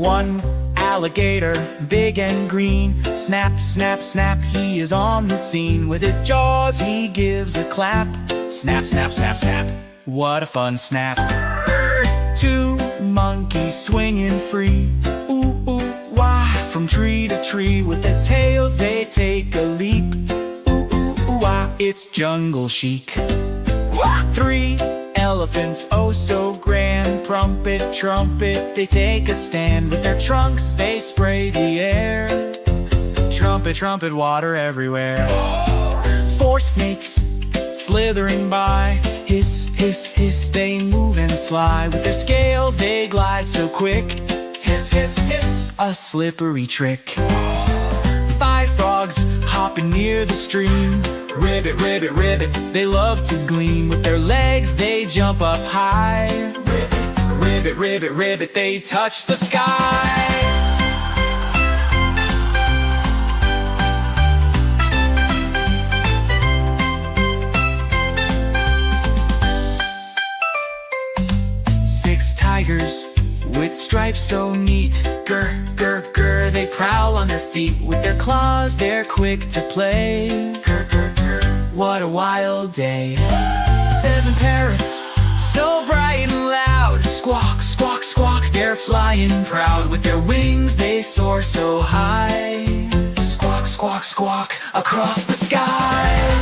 One alligator, big and green, snap, snap, snap, he is on the scene. With his jaws he gives a clap, snap, snap, snap, snap, what a fun snap. Two monkeys swinging free, ooh, ooh, wah, from tree to tree. With their tails they take a leap, ooh, ooh, ooh, wah, it's jungle chic. Three elephants, oh so grand, trumpet, trumpet, they take a stand. With their trunks they spray the air, trumpet, trumpet, water everywhere. Four snakes slithering by, hiss, hiss, hiss, they move and slide. With their scales they glide so quick, hiss, hiss, hiss, a slippery trick. Five frogs hopping near the stream, ribbit, ribbit, ribbit, they love to gleam. With their legs they jump up high, ribbit, ribbit, ribbit, ribbit, they touch the sky. Six tigers with stripes so neat, grr, grr, grr, they prowl on their feet. With their claws they're quick to play, grr, grr, grr, what a wild day. Seven parrots, so bright and loud, squawk, squawk, squawk, they're flying proud. With their wings they soar so high, squawk, squawk, squawk, across the sky.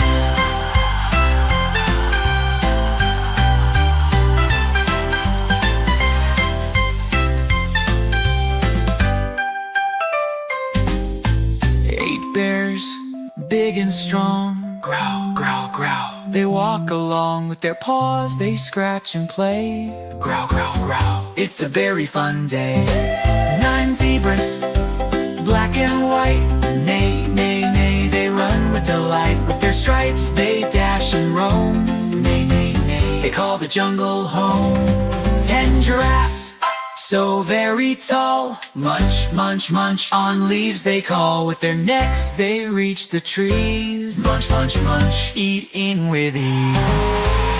Bears, big and strong, growl, growl, growl, they walk along. With their paws they scratch and play, growl, growl, growl, it's a very fun day. Nine zebras, black and white, neigh, neigh, neigh, they run with delight. With their stripes they dash and roam, neigh, neigh, neigh, they call the jungle home. 10 giraffe, so very tall, munch, munch, munch, on leaves they call. With their necks they reach the trees, munch, munch, munch, eat in with ease.